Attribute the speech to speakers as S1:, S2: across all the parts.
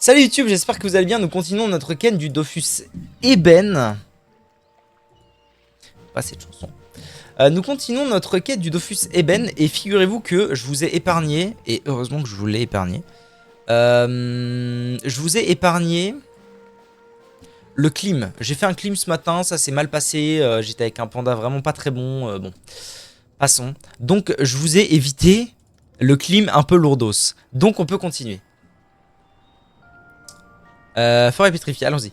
S1: Salut YouTube, j'espère que vous allez bien. Nous continuons notre quête du Dofus Eben. Pas cette chanson. Nous continuons notre quête du Dofus Eben et figurez-vous que je vous ai épargné, et heureusement que je vous l'ai épargné. Je vous ai épargné le clim. J'ai fait un clim ce matin, ça s'est mal passé. J'étais avec un panda vraiment pas très bon. Bon, passons. Donc je vous ai évité le clim un peu lourdos. Donc on peut continuer. Forêt pétrifiée, allons-y.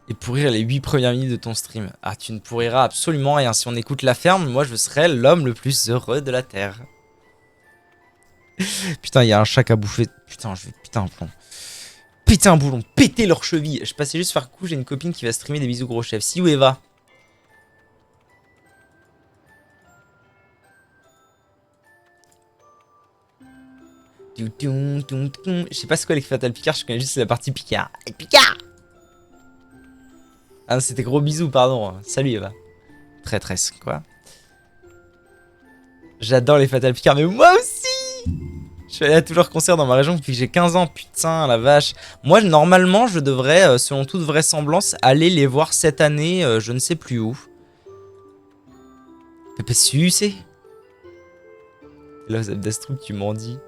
S1: Et pourrir les 8 premières minutes de ton stream. Ah, tu ne pourriras absolument rien. Si on écoute la ferme, moi je serai l'homme le plus heureux de la terre. Putain, il y a un chat qui a bouffé. Putain, je vais péter un plomb. Péter un boulon, péter leurs chevilles. Je passais juste faire coucou, j'ai une copine qui va streamer des bisous gros chef. Si où Eva. Je sais pas c'est quoi les Fatal Picard, je connais juste la partie Picard. Picard. Ah c'était gros bisous, pardon. Salut Eva. Traîtresse, quoi. J'adore les Fatal Picard, mais moi aussi. Je suis allé à tous leurs concerts dans ma région depuis que j'ai 15 ans, putain, la vache. Moi, normalement, je devrais, selon toute vraisemblance, aller les voir cette année, je ne sais plus où. Pépé sucé. Là, Zabdastrouk, tu m'en dis.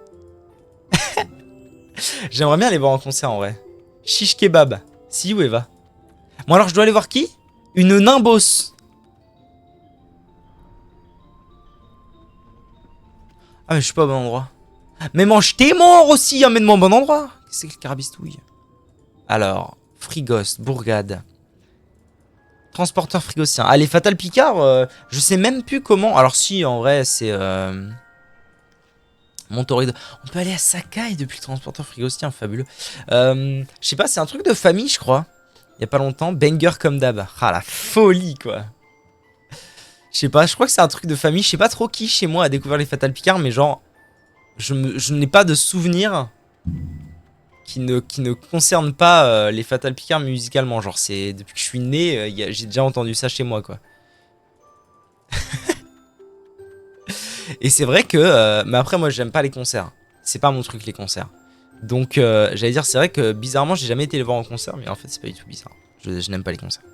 S1: J'aimerais bien aller voir en concert en vrai. Shish kebab. Si ou Eva. Bon alors je dois aller voir qui? Une Nimbos. Ah mais je suis pas au bon endroit. Mais mange tes morts aussi, amène-moi au bon endroit. Qu'est-ce que c'est que le carabistouille? Alors, Frigos, Bourgade. Transporteur frigosien. Ah les Fatal Picard, je sais même plus comment. Alors si en vrai c'est... Montorido. On peut aller à Sakai depuis le transporteur frigosien, fabuleux. Je sais pas, c'est un truc de famille, je crois. Il y a pas longtemps. Banger comme d'hab. Ah, la folie, quoi. Je sais pas, je crois que c'est un truc de famille. Je sais pas trop qui chez moi a découvert les Fatal Picard, mais genre, je n'ai pas de souvenir qui ne concerne pas les Fatal Picard musicalement. Genre, c'est depuis que je suis né, j'ai déjà entendu ça chez moi, quoi. Et c'est vrai que... mais après, moi, j'aime pas les concerts. C'est pas mon truc, les concerts. Donc, j'allais dire, c'est vrai que bizarrement, j'ai jamais été les voir en concert. Mais en fait, c'est pas du tout bizarre. Je n'aime pas les concerts.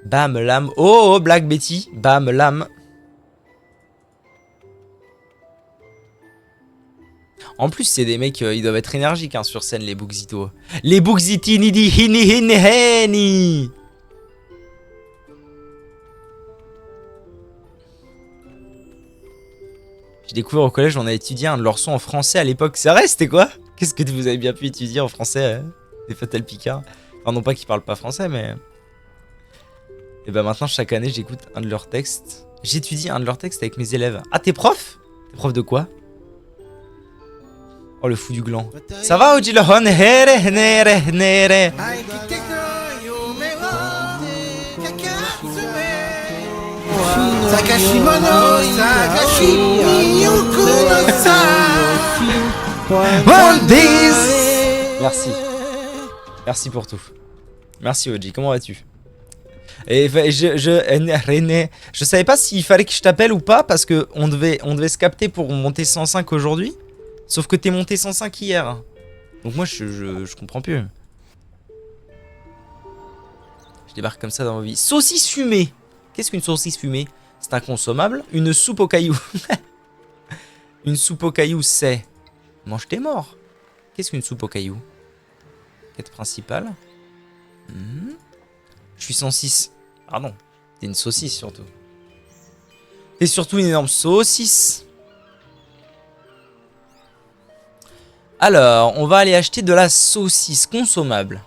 S1: Bam, lame. Oh, oh, Black Betty. Bam, lame. En plus, c'est des mecs, ils doivent être énergiques hein, sur scène, les Buxito. Les Buxiti nidi hini hini heni. J'ai découvert au collège, on a étudié un de leurs sons en français à l'époque. C'est vrai, c'était quoi? Qu'est-ce que vous avez bien pu étudier en français des Fatal Picard? Enfin, non pas qu'ils parlent pas français, mais... Et bah maintenant, chaque année, j'écoute un de leurs textes. J'étudie un de leurs textes avec mes élèves. Ah, t'es prof? T'es prof de quoi? Oh, le fou du gland. Ça va, Ojilahon? Here, nere, nere. Merci. Merci pour tout. Merci Oji, comment vas-tu? Et je savais pas s'il fallait que je t'appelle ou pas parce que on devait se capter pour monter 105 aujourd'hui. Sauf que t'es monté 105 hier. Donc moi je comprends plus. Je débarque comme ça dans ma vie. Saucisse fumée. Qu'est-ce qu'une saucisse fumée? C'est inconsommable. Une soupe aux cailloux. Une soupe aux cailloux, c'est... Mange tes morts. Qu'est-ce qu'une soupe aux cailloux? Quête principale. Je suis 106. Pardon. T'es une saucisse surtout. T'es surtout une énorme saucisse. Alors, on va aller acheter de la saucisse consommable.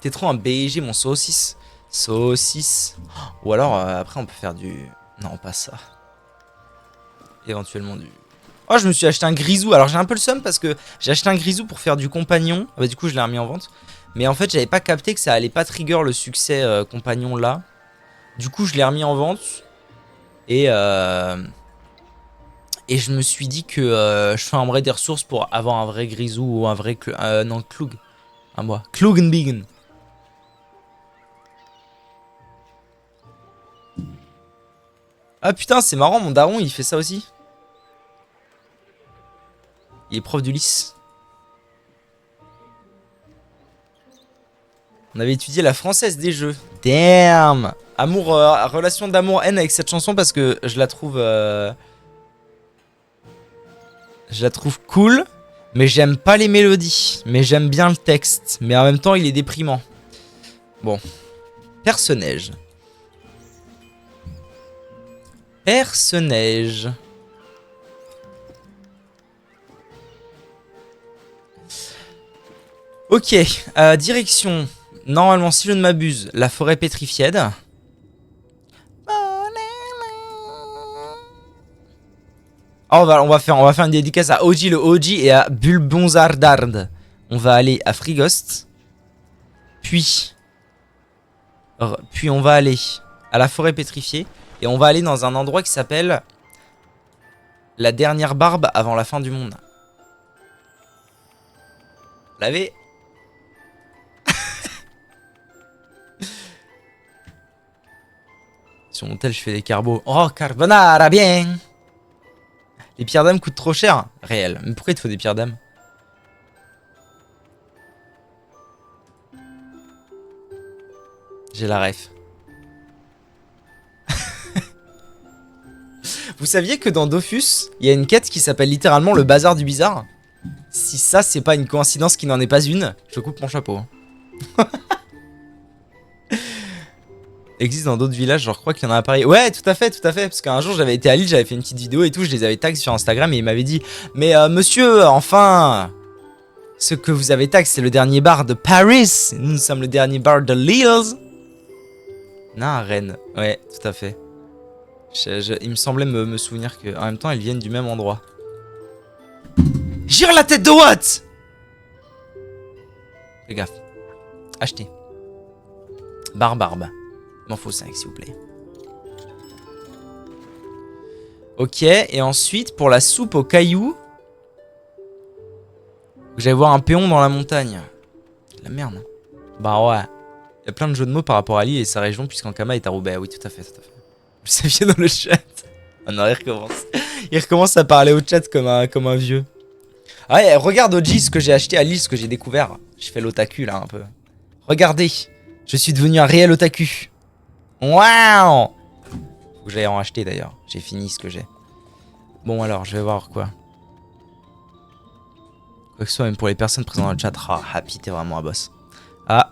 S1: T'es trop un BG mon saucisse. Saucisse. Ou alors, après on peut faire du... Non, pas ça. Éventuellement du... Oh, je me suis acheté un grisou. Alors j'ai un peu le seum parce que j'ai acheté un grisou pour faire du compagnon. Bah, du coup, je l'ai remis en vente. Mais en fait, j'avais pas capté que ça allait pas trigger le succès compagnon là. Du coup, je l'ai remis en vente. Et je me suis dit que je ferais des ressources pour avoir un vrai grisou ou un vrai... non, Klug. À moi. Klugenbigen. Ah putain, c'est marrant, mon daron, il fait ça aussi. Il est prof d'Ulysse. On avait étudié la française des jeux. Damn. Amour, relation d'amour-haine avec cette chanson parce que je la trouve cool, mais j'aime pas les mélodies. Mais j'aime bien le texte. Mais en même temps, il est déprimant. Bon. Personnage. Personnage. Ok. Direction. Normalement, si je ne m'abuse, la forêt pétrifiée. Oh, on va faire une dédicace à OG le OG et à Bulbonzardard. On va aller à Frigost. Puis on va aller à la forêt pétrifiée. Et on va aller dans un endroit qui s'appelle la dernière barbe avant la fin du monde. Vous l'avez? Sur mon tel, je fais des carbos. Oh, carbonara, bien. Les pierres d'âme coûtent trop cher. Réel. Mais pourquoi il te faut des pierres d'âme? J'ai la ref. Vous saviez que dans Dofus, il y a une quête qui s'appelle littéralement le bazar du bizarre? Si ça, c'est pas une coïncidence qui n'en est pas une, je coupe mon chapeau. Existe dans d'autres villages, genre je crois qu'il y en a à Paris. Ouais, tout à fait, parce qu'un jour j'avais été à Lille, j'avais fait une petite vidéo et tout, je les avais tags sur Instagram et ils m'avaient dit « Mais monsieur, enfin, ce que vous avez tag, c'est le dernier bar de Paris, nous sommes le dernier bar de Lille. » Non, à Rennes, ouais, tout à fait. Il me semblait me souvenir que en même temps, elles viennent du même endroit. Gire la tête de Watt. Fais gaffe. Achetez. Barbe. Il m'en faut 5 s'il vous plaît. Ok, et ensuite pour la soupe aux cailloux, j'allais voir un péon dans la montagne. La merde. Bah ouais. Il y a plein de jeux de mots par rapport à Lille et sa région puisqu'Ankama est à Roubaix. Oui, tout à fait. Vous saviez dans le chat. Oh non, il recommence. Il recommence à parler au chat comme un vieux. Ah ouais, regarde OG ce que j'ai acheté à Lille, ce que j'ai découvert. Je fais l'otaku là un peu. Regardez, je suis devenu un réel otaku. Waouh! Faut que j'aille en acheter d'ailleurs. J'ai fini ce que j'ai. Bon alors, je vais voir quoi. Quoi que ce soit, même pour les personnes présentes dans le chat. Ah, Happy, t'es vraiment un boss. Ah.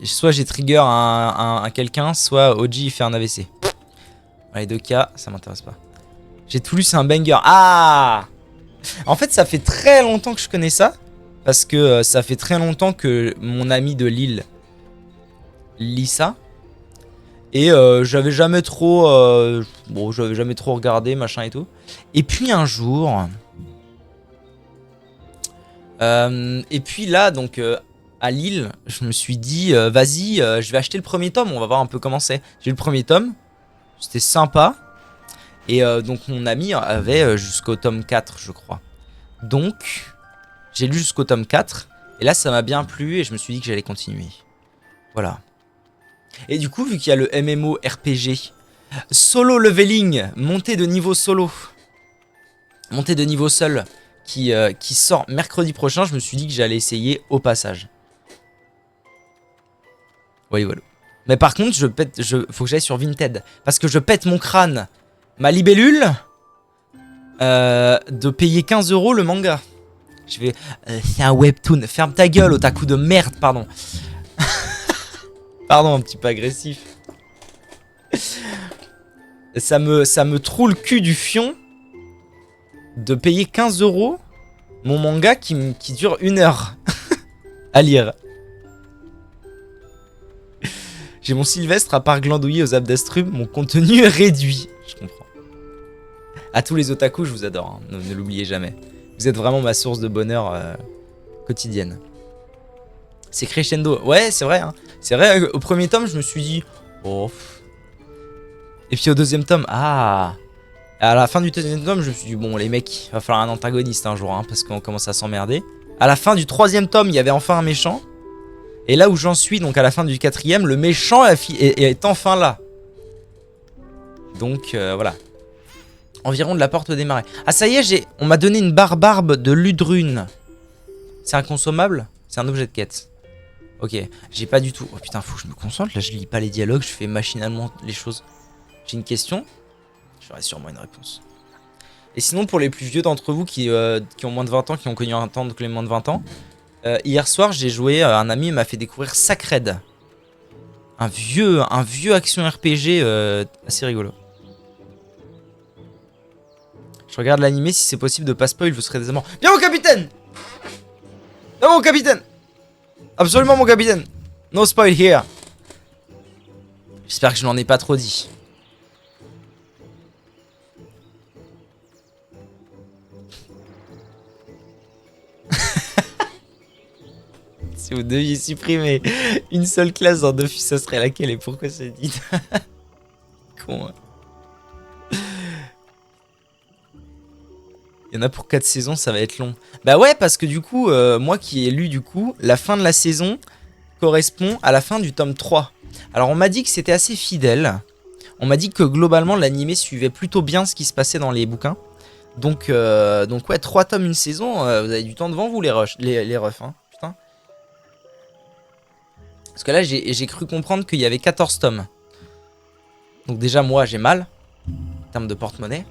S1: Soit j'ai trigger un quelqu'un, soit OG il fait un AVC. Dans les deux cas, ça m'intéresse pas. J'ai tout lu, c'est un banger. Ah! En fait, ça fait très longtemps que je connais ça. Parce que ça fait très longtemps que mon ami de Lille lit ça. Et j'avais jamais trop... j'avais jamais trop regardé, machin et tout. Et puis un jour... et puis là, donc... à Lille, je me suis dit, vas-y, je vais acheter le premier tome, on va voir un peu comment c'est. J'ai eu le premier tome, c'était sympa. Et donc mon ami avait jusqu'au tome 4, je crois. Donc, j'ai lu jusqu'au tome 4. Et là, ça m'a bien plu et je me suis dit que j'allais continuer. Voilà. Et du coup, vu qu'il y a le MMO RPG, solo leveling, montée de niveau solo, montée de niveau seul, qui sort mercredi prochain, je me suis dit que j'allais essayer au passage. Voilà. Mais par contre, faut que j'aille sur Vinted. Parce que je pète mon crâne, ma libellule, de payer 15 € le manga. Je vais... c'est un webtoon. Ferme ta gueule, otaku de merde, pardon. Pardon, un petit peu agressif. Ça me troue le cul du fion de payer 15 € mon manga qui dure 1 heure à lire. J'ai mon Sylvestre, à part glandouiller aux abdestrumes, mon contenu est réduit. Je comprends. À tous les otaku, je vous adore, hein. Ne l'oubliez jamais. Vous êtes vraiment ma source de bonheur quotidienne. C'est crescendo. Ouais, c'est vrai. Hein. C'est vrai, au premier tome, je me suis dit... Oh. Et puis au deuxième tome, ah. À la fin du deuxième tome, je me suis dit, bon, les mecs, il va falloir un antagoniste un jour, hein, parce qu'on commence à s'emmerder. À la fin du troisième tome, il y avait enfin un méchant. Et là où j'en suis, donc à la fin du quatrième, le méchant est enfin là. Donc voilà. Environ de la porte des marais. Ah ça y est, on m'a donné une barbe de Ludrune. C'est inconsommable? C'est un objet de quête. Ok, j'ai pas du tout... Oh putain, faut que je me concentre, là je lis pas les dialogues, je fais machinalement les choses. J'ai une question? J'aurai sûrement une réponse. Et sinon, pour les plus vieux d'entre vous qui ont moins de 20 ans, qui ont connu un temps que les moins de 20 ans, hier soir, j'ai joué, un ami m'a fait découvrir Sacred. Un vieux action RPG assez rigolo. Je regarde l'animé, si c'est possible de pas spoil, vous serez décemment. Bien mon capitaine! Bien mon capitaine! Absolument mon capitaine! No spoil here! J'espère que je n'en ai pas trop dit. Si vous deviez supprimer une seule classe dans Dofus, ça serait laquelle et pourquoi c'est dit? Con. Hein. Il y en a pour 4 saisons, ça va être long. Bah ouais, parce que du coup, moi qui ai lu du coup, la fin de la saison correspond à la fin du tome 3. Alors on m'a dit que c'était assez fidèle. On m'a dit que globalement l'animé suivait plutôt bien ce qui se passait dans les bouquins. Donc ouais, 3 tomes une saison, vous avez du temps devant vous les refs, hein. Putain. Parce que là j'ai cru comprendre qu'il y avait 14 tomes. Donc déjà moi j'ai mal, en termes de porte-monnaie.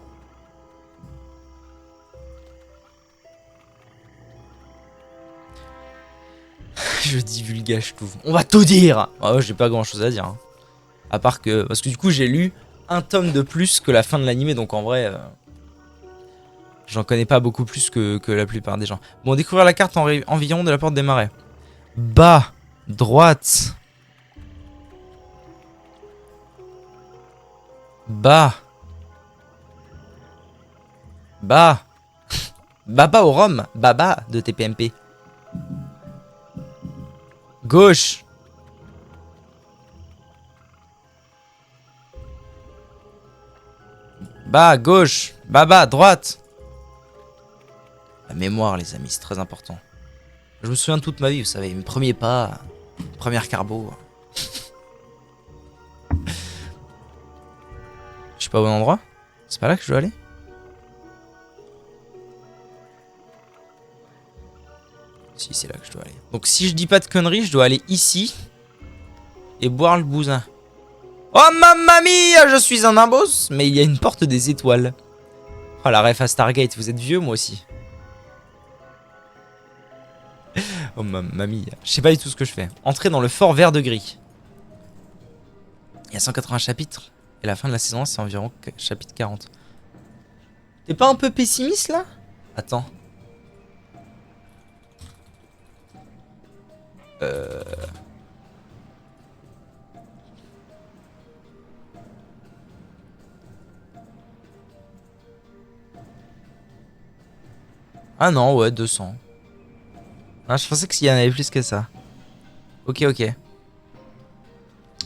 S1: Je divulgage tout. On va tout dire. Ah ouais, j'ai pas grand chose à dire. Hein. À part que... Parce que du coup, j'ai lu un tome de plus que la fin de l'animé. Donc en vrai... j'en connais pas beaucoup plus que la plupart des gens. Bon, découvrir la carte environ de la porte des marais. Bas. Droite. Bas. Bas. Baba au rhum. Baba de TPMP. Gauche. Bas, gauche. Baba, droite. La mémoire, les amis, c'est très important. Je me souviens de toute ma vie, vous savez. Mes premiers pas, première carbo. Je suis pas au bon endroit? C'est pas là que je dois aller? Si, c'est là que je dois aller. Donc si je dis pas de conneries, je dois aller ici. Et boire le bousin. Oh mamma mia, je suis un nimbos. Mais il y a une porte des étoiles. Oh la ref à Stargate, vous êtes vieux moi aussi. Oh mamma mia. Je sais pas du tout ce que je fais. Entrer dans le fort vert de gris. Il y a 180 chapitres. Et la fin de la saison, c'est environ chapitre 40. T'es pas un peu pessimiste là? Attends. Ah non, ouais, 200. Ah, je pensais qu'il y en avait plus que ça. Ok, ok.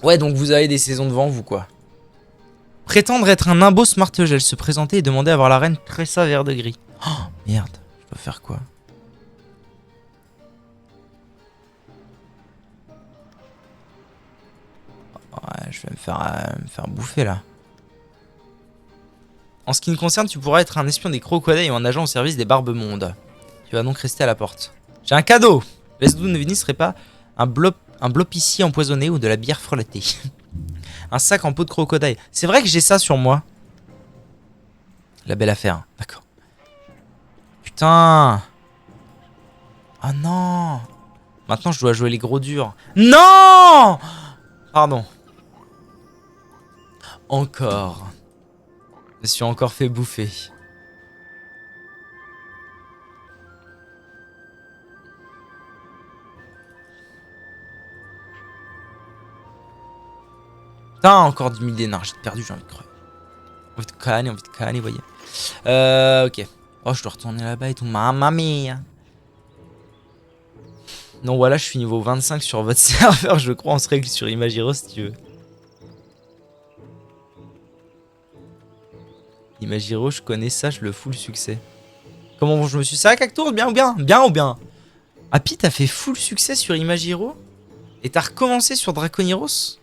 S1: Ouais, donc vous avez des saisons devant vous, quoi. Prétendre être un nimbo smartgel, se présenter et demander à voir la reine Tressa vert de gris. Oh, merde, je dois faire quoi? Ouais, je vais me faire bouffer, là. En ce qui me concerne, tu pourras être un espion des crocodiles ou un agent au service des barbe-mondes. Tu vas donc rester à la porte. J'ai un cadeau! L'Esdou ne serait pas un blopicier empoisonné ou de la bière frelatée. Un sac en peau de crocodile. C'est vrai que j'ai ça sur moi. La belle affaire. D'accord. Putain. Ah non. Maintenant, je dois jouer les gros durs. Non! Pardon. Encore. Je me suis encore fait bouffer. Putain, encore 10 000 d'énergie perdu, j'ai envie de crever. Envie de canner, voyez. Ok. Oh, je dois retourner là-bas et tout. Mamma mia. Non, voilà, je suis niveau 25 sur votre serveur, je crois, on se règle sur Imagiro si tu veux. Imagiro, je connais ça, je le full succès. Comment je me suis... Ça, Cactour, bien ou bien? Bien ou bien? Happy, t'as fait full succès sur Imagiro? Et t'as recommencé sur Draconiros?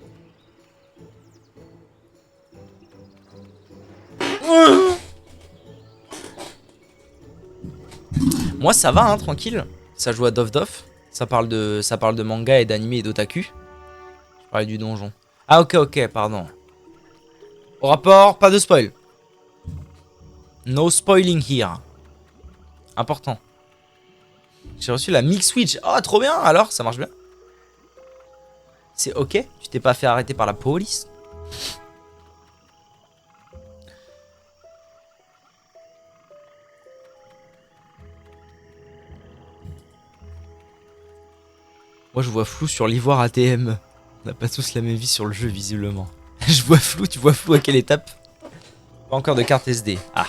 S1: Moi ça va, hein, tranquille. Ça joue à Dof Dof. Ça parle de manga et d'anime et d'otaku. Je parlais du donjon. Ah ok, pardon. Au rapport, pas de spoil. No spoiling here. Important. J'ai reçu la Mix Switch. Oh, trop bien. Alors, ça marche bien. C'est ok. Tu t'es pas fait arrêter par la police. Moi, je vois flou sur l'ivoire ATM. On n'a pas tous la même vie sur le jeu, visiblement. Je vois flou. Tu vois flou à quelle étape? Pas encore de carte SD. Ah.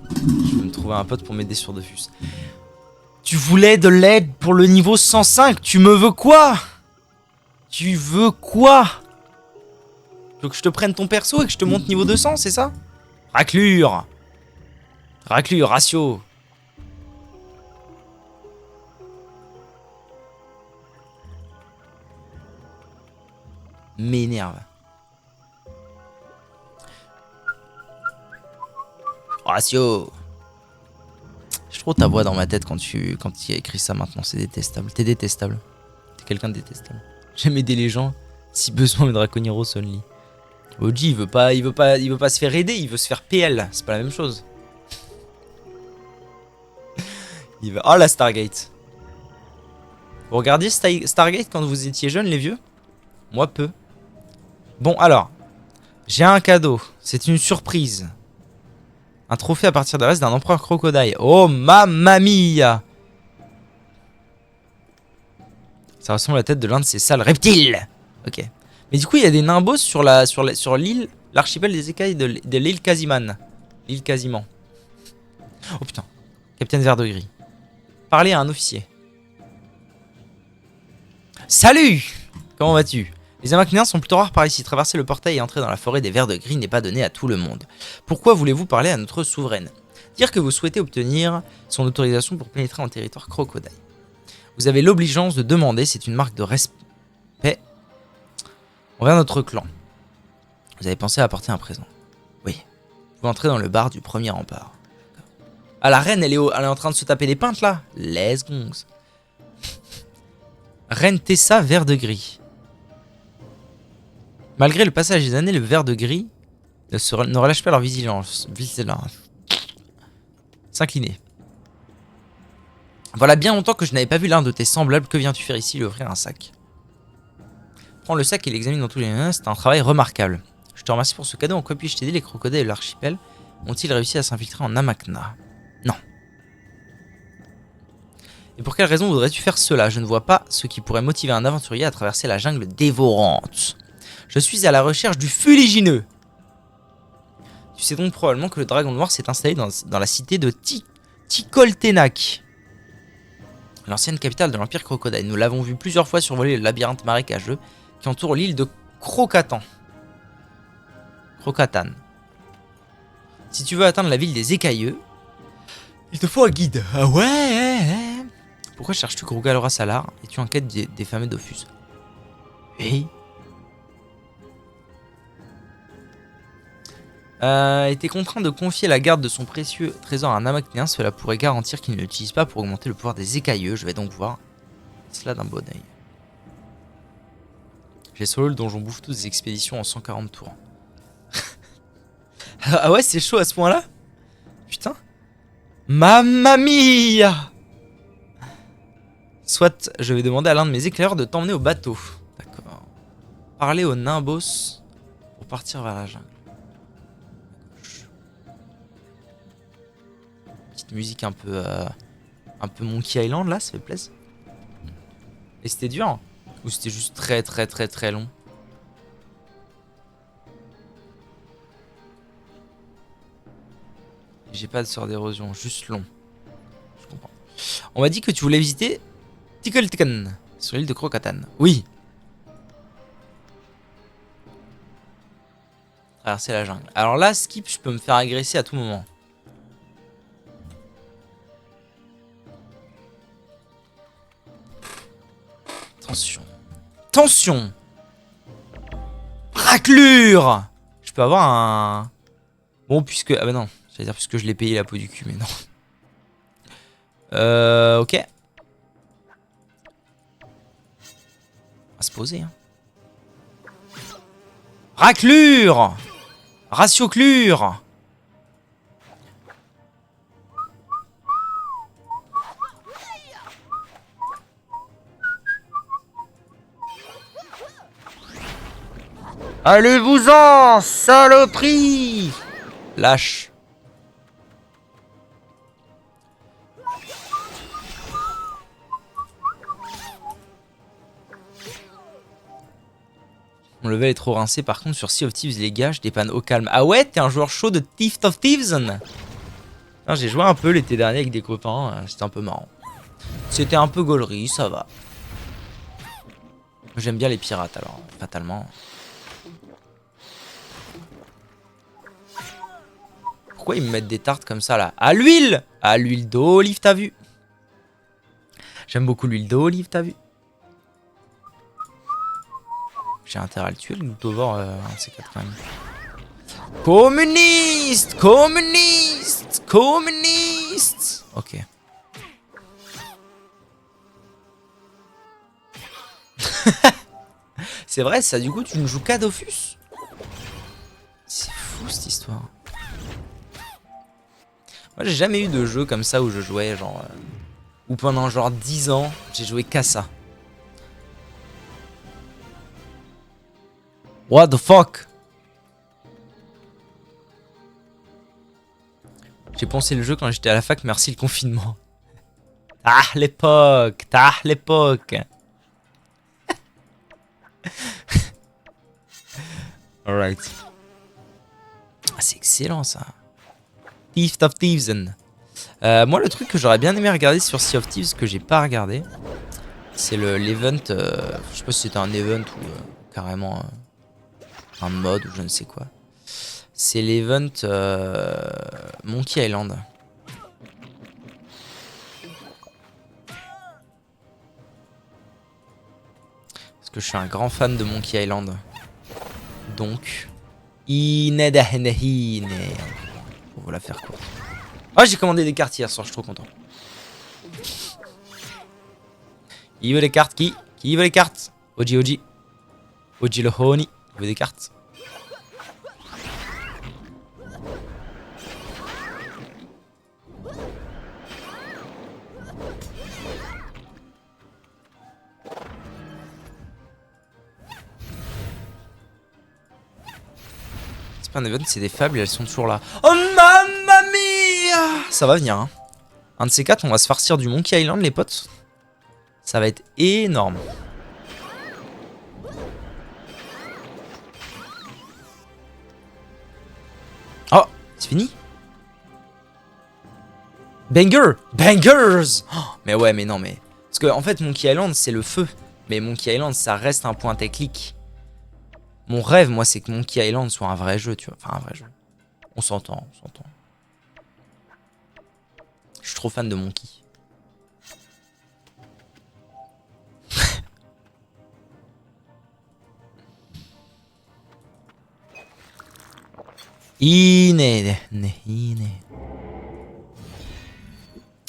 S1: Je vais me trouver un pote pour m'aider sur Dofus. Tu voulais de l'aide pour le niveau 105. Tu me veux quoi? Tu veux quoi? Tu veux que je te prenne ton perso et que je te monte niveau 200, c'est ça? Raclure. Raclure, ratio. M'énerve. Ratio. Je trouve ta voix dans ma tête quand tu as écrit ça maintenant, c'est détestable. T'es détestable. T'es quelqu'un de détestable. J'aime aider les gens. Si besoin, le Draconiros only. OG, il veut pas se faire aider, il veut se faire PL. C'est pas la même chose. Il va... Oh la Stargate. Vous regardiez Stargate quand vous étiez jeunes, les vieux? Moi, peu. Bon, alors. J'ai un cadeau. C'est une surprise. Un trophée à partir des restes d'un empereur crocodile. Oh, mamma mia! Ça ressemble à la tête de l'un de ces sales reptiles. Ok. Mais du coup, il y a des nimbos sur l'île, l'archipel des écailles de l'île Kazimane. L'île Quasiment. Oh putain. Capitaine Vert de Gris. Parlez à un officier. Salut! Comment vas-tu? Les Amakniens sont plutôt rares par ici. Traverser le portail et entrer dans la forêt des Vers de Gris n'est pas donné à tout le monde. Pourquoi voulez-vous parler à notre souveraine? Dire que vous souhaitez obtenir son autorisation pour pénétrer en territoire crocodile. Vous avez l'obligeance de demander, c'est une marque de respect envers notre clan. Vous avez pensé à apporter un présent. Oui. Vous entrez dans le bar du premier rempart. Ah, la reine, elle est en train de se taper des pintes là. Les gongs. Reine Tessa, Vert de Gris. Malgré le passage des années, le Vert de Gris ne relâche pas leur vigilance. S'incliner. Voilà bien longtemps que je n'avais pas vu l'un de tes semblables. Que viens-tu faire ici? Lui offrir un sac. Prends le sac et l'examine dans tous les... C'est un travail remarquable. Je te remercie pour ce cadeau. En quoi puis-je t'aider? Les crocodiles de l'archipel ont-ils réussi à s'infiltrer en Amakna? Non. Et pour quelle raison voudrais-tu faire cela? Je ne vois pas ce qui pourrait motiver un aventurier à traverser la jungle dévorante. Je suis à la recherche du fuligineux. Tu sais donc probablement que le dragon noir s'est installé dans la cité de Tikoltenak, l'ancienne capitale de l'Empire Crocodile. Nous l'avons vu plusieurs fois survoler le labyrinthe marécageux qui entoure l'île de Crocatan. Si tu veux atteindre la ville des écailleux, il te faut un guide. Ah ouais. Pourquoi cherches-tu Grogalora Salar? Es-tu en quête des fameux Dofus? Oui. Était contraint de confier la garde de son précieux trésor à un Amaknien. Cela pourrait garantir qu'il ne l'utilise pas pour augmenter le pouvoir des écailleux. Je vais donc voir cela d'un bon oeil. J'ai solo le donjon bouffe des expéditions en 140 tours. Ah ouais, c'est chaud à ce point-là? Putain. Mamma mia! Soit je vais demander à l'un de mes éclaireurs de t'emmener au bateau. D'accord. Parler au Nimbos pour partir vers la jungle. Petite musique un peu Monkey Island là, ça fait plaisir. Et c'était dur hein? Ou c'était juste très long? J'ai pas de sort d'érosion, juste long. Je comprends. On m'a dit que tu voulais visiter Tikoltekan sur l'île de Crocatan. Oui. Traverser la jungle. Alors là, skip, je peux me faire agresser à tout moment. Attention. Attention! Raclure! Je peux avoir un... Bon, puisque... Ah bah non. J'allais dire puisque je l'ai payé la peau du cul, mais non. Ok. On va se poser. Hein. Raclure. Ratioclure. Allez-vous-en, saloperie! Lâche. Mon level est trop rincé. Par contre, sur Sea of Thieves, les gars, je dépanne au calme. Ah ouais, t'es un joueur chaud de Thief of Thieves? J'ai joué un peu l'été dernier avec des copains. C'était un peu marrant. C'était un peu gaulerie, ça va. J'aime bien les pirates, alors, fatalement. Pourquoi ils me mettent des tartes comme ça, là? À l'huile! À l'huile d'olive, t'as vu? J'aime beaucoup l'huile d'olive, t'as vu? J'ai intérêt à le tuer, le Glutovore, un de ces quatre, quand même. Communiste! Communiste! Communiste! Ok. C'est vrai, ça, du coup, tu ne joues qu'à Dofus? C'est fou, cette histoire. Moi, j'ai jamais eu de jeu comme ça où je jouais, genre... où pendant, genre, 10 ans, j'ai joué qu'à ça. What the fuck? J'ai pensé le jeu quand j'étais à la fac, merci le confinement. Ah, l'époque! Ah, l'époque! Alright. Ah, c'est excellent ça. Thief of Thieves. Moi, le truc que j'aurais bien aimé regarder sur Sea of Thieves, que j'ai pas regardé, c'est l'event. Je sais pas si c'était un event ou carrément un mode ou je ne sais quoi. C'est l'event Monkey Island. Parce que je suis un grand fan de Monkey Island. Donc, on va la faire courte. Oh, j'ai commandé des cartes hier soir, je suis trop content. Qui veut les cartes? Qui veut les cartes? Oji Oji. Oji le Honi. Il veut des cartes. C'est pas un event, c'est des fables et elles sont toujours là. Oh mamma mia! Ça va venir, hein. Un de ces quatre, on va se farcir du Monkey Island, les potes. Ça va être énorme. Oh, c'est fini? Banger! Bangers! Oh, mais ouais, mais non, mais... Parce que, en fait, Monkey Island, c'est le feu. Mais Monkey Island, ça reste un point technique. Mon rêve, moi, c'est que Monkey Island soit un vrai jeu, tu vois. Enfin, un vrai jeu. On s'entend, on s'entend. Je suis trop fan de Monkey.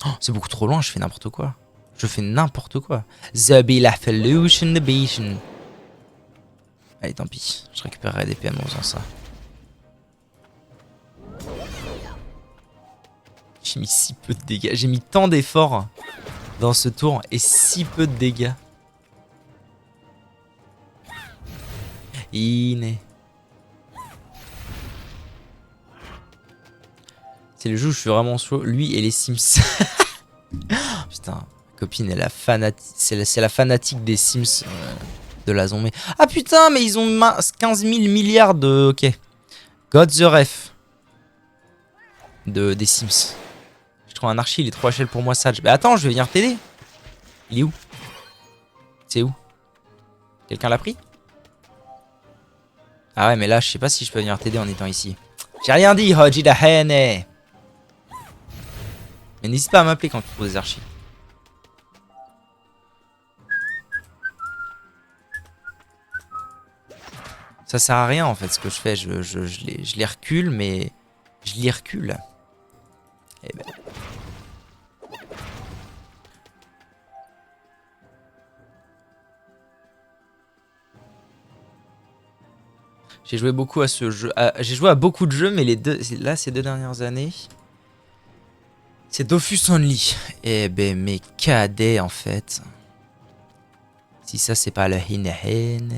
S1: Oh, c'est beaucoup trop loin, je fais n'importe quoi. Je fais n'importe quoi. The Bilafolution the Beation. Allez, tant pis. Je récupérerai des PM en faisant ça. J'ai mis si peu de dégâts. J'ai mis tant d'efforts dans ce tour et si peu de dégâts. C'est le jeu où je suis vraiment chaud. Lui et les Sims. Putain, ma copine est la fanatique. C'est la fanatique des Sims de la zombie. Ah putain, mais ils ont 15 000 milliards de... Ok. God the ref. Des Sims. Je trouve un archi, il est trop HL pour moi, Sage. Mais attends, je vais venir t'aider. Il est où? C'est où? Quelqu'un l'a pris? Ah ouais, mais là, je sais pas si je peux venir t'aider en étant ici. J'ai rien dit, Hoji Dahene. Mais n'hésite pas à m'appeler quand tu trouves des archis. Ça sert à rien en fait ce que je fais. Je les recule, mais je les recule. Eh ben. J'ai joué beaucoup à ce jeu. J'ai joué à beaucoup de jeux, mais là, ces 2 dernières années, c'est Dofus Only. Eh ben, mes cadets, en fait. Si ça, c'est pas le Hinehen.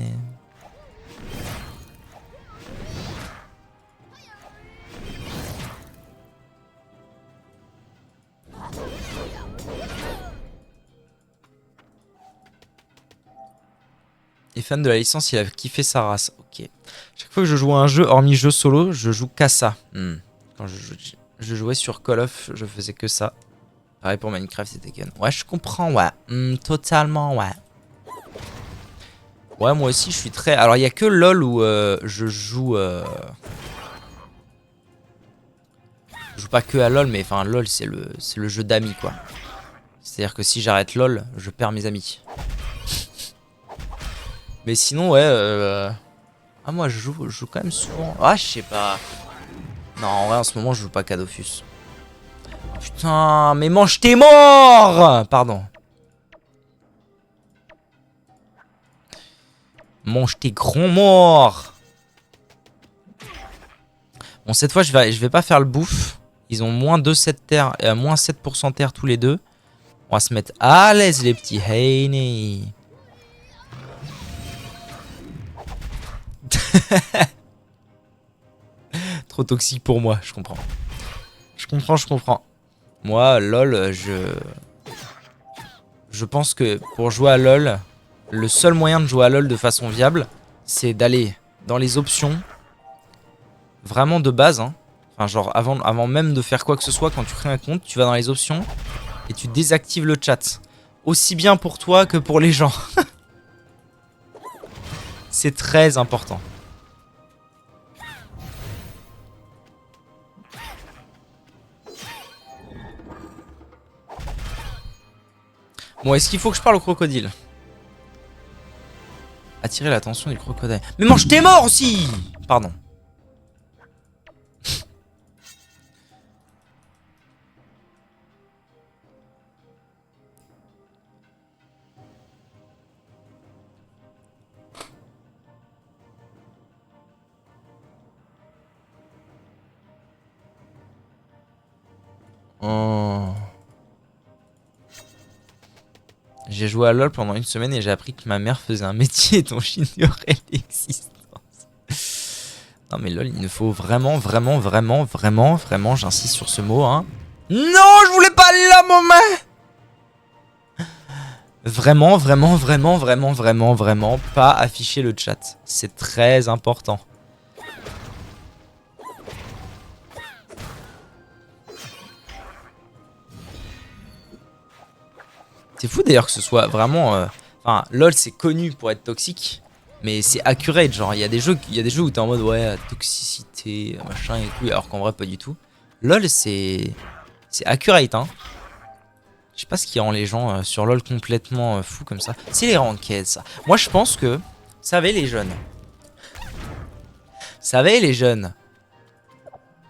S1: Et fan de la licence, il a kiffé sa race. Ok. Chaque fois que je joue à un jeu, hormis jeu solo, je joue qu'à ça. Quand je jouais sur Call of, je faisais que ça. Pareil pour Minecraft, c'était Tekken. Ouais, je comprends, ouais. Totalement, ouais. Ouais, moi aussi, je suis très... Alors, il n'y a que LoL où je joue... Je joue pas que à LoL, mais enfin, LoL, c'est le jeu d'amis, quoi. C'est-à-dire que si j'arrête LoL, je perds mes amis. Mais sinon, ouais... Ah, moi, je joue quand même souvent... Ah, je sais pas... Non, en vrai, en ce moment, je joue pas qu'à Dofus. Putain, mais mange tes morts! Pardon. Mange tes grands morts! Bon, cette fois, je vais pas faire le bouffe. Ils ont moins 2,7 terre, moins 7% terre tous les deux. On va se mettre à l'aise, les petits. Hey, trop toxique pour moi, je comprends. Je comprends. Moi, LoL, je pense que pour jouer à LoL, le seul moyen de jouer à LoL de façon viable, c'est d'aller dans les options, vraiment de base, hein. Enfin, genre avant même de faire quoi que ce soit, quand tu crées un compte, tu vas dans les options et tu désactives le chat. Aussi bien pour toi que pour les gens. C'est très important. Bon, est-ce qu'il faut que je parle au crocodile? Attirer l'attention du crocodile. Mais mange tes morts aussi! Pardon. Oh. J'ai joué à LoL pendant une semaine et j'ai appris que ma mère faisait un métier dont j'ignorais l'existence. Non mais LoL, il ne faut vraiment, j'insiste sur ce mot, hein. Non, je voulais pas là, maman. Vraiment, pas afficher le chat. C'est très important. C'est fou d'ailleurs que ce soit vraiment... Enfin, LoL c'est connu pour être toxique, mais c'est accurate, genre il y a des jeux où t'es en mode ouais, toxicité, machin et tout, alors qu'en vrai pas du tout. LoL c'est accurate, hein. Je sais pas ce qui rend les gens sur LoL complètement fous comme ça. C'est les ranked, ça. Moi je pense que... Savez les jeunes.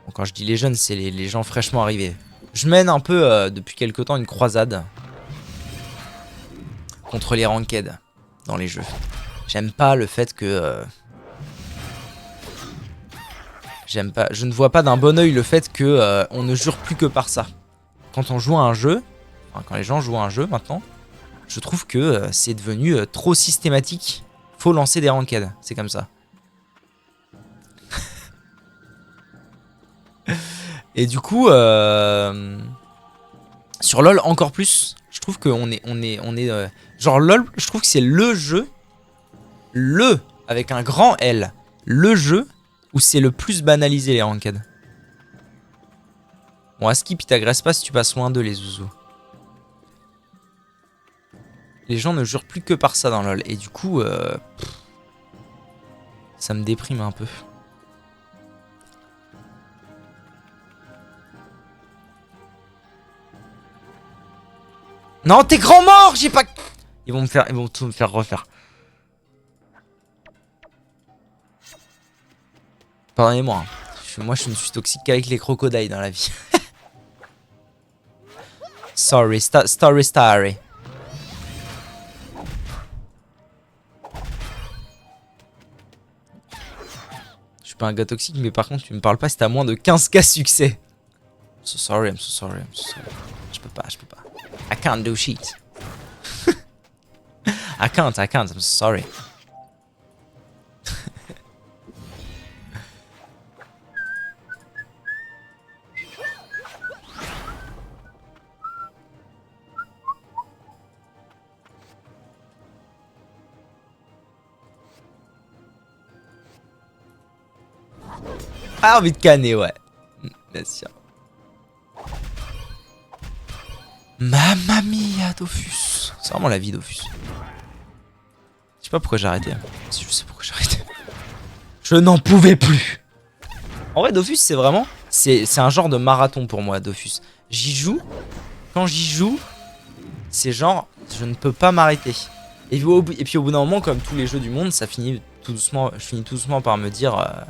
S1: Bon, quand je dis les jeunes, c'est les gens fraîchement arrivés. Je mène un peu depuis quelque temps une croisade contre les ranked dans les jeux. J'aime pas le fait que... je ne vois pas d'un bon oeil le fait que on ne jure plus que par ça. Quand on joue à un jeu, enfin, quand les gens jouent à un jeu maintenant, je trouve que c'est devenu trop systématique. Faut lancer des ranked, c'est comme ça. Et du coup, sur LoL encore plus, je trouve qu'on est genre LoL, je trouve que c'est le jeu, avec un grand L, le jeu où c'est le plus banalisé les ranked. Bon, à skip, il t'agresse pas si tu passes loin d'eux, les zouzous. Les gens ne jurent plus que par ça dans LoL. Et du coup, ça me déprime un peu. Non, t'es grand mort. J'ai pas... Ils vont tout me faire refaire. Pardonnez-moi. Moi, je ne suis toxique qu'avec les crocodiles dans la vie. Sorry. pas un gars toxique, mais par contre, tu me parles pas si t'as moins de 15K succès. I'm so sorry, I'm so sorry, I'm so sorry. Je peux pas, je peux pas. I can't do shit. I can't, I'm so sorry. Ah, envie de canner, ouais. Bien sûr. Mamma mia, Dofus. C'est vraiment la vie, Dofus. Je sais pas pourquoi j'ai arrêté. Si je sais pourquoi j'ai arrêté. Je n'en pouvais plus. En vrai, Dofus, c'est vraiment... C'est un genre de marathon pour moi, Dofus. J'y joue. Quand j'y joue, c'est genre... Je ne peux pas m'arrêter. Et puis au bout d'un moment, comme tous les jeux du monde, ça finit tout doucement... Je finis tout doucement par me dire...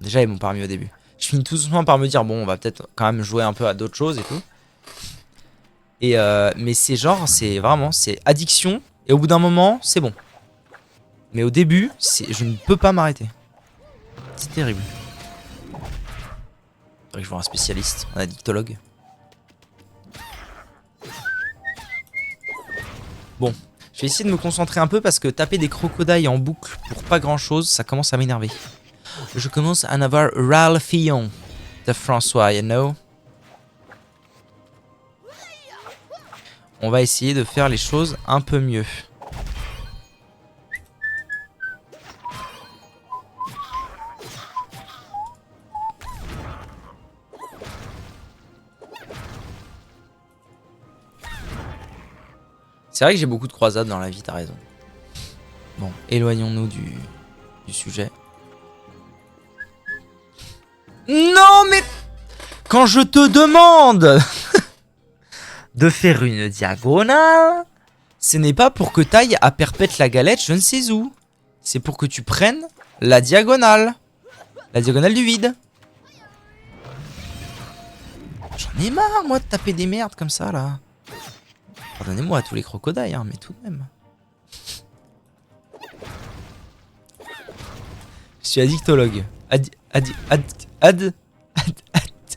S1: Déjà, ils m'ont pas remis au début. Je finis tout doucement par me dire, bon, on va peut-être quand même jouer un peu à d'autres choses et tout. Et mais c'est genre, c'est vraiment, c'est addiction. Et au bout d'un moment, c'est bon. Mais au début, je ne peux pas m'arrêter. C'est terrible. Faudrait que je vois un spécialiste, un addictologue. Bon, je vais essayer de me concentrer un peu parce que taper des crocodiles en boucle pour pas grand-chose, ça commence à m'énerver. Je commence à en avoir ras le fillon de François, you know. On va essayer de faire les choses un peu mieux. C'est vrai que j'ai beaucoup de croisades dans la vie, t'as raison. Bon, éloignons-nous du sujet. Non, mais... Quand je te demande de faire une diagonale, ce n'est pas pour que t'ailles à perpète la galette je ne sais où. C'est pour que tu prennes la diagonale. La diagonale du vide. J'en ai marre, moi, de taper des merdes comme ça, là. Pardonnez-moi à tous les crocodiles, hein, mais tout de même. Je suis addictologue.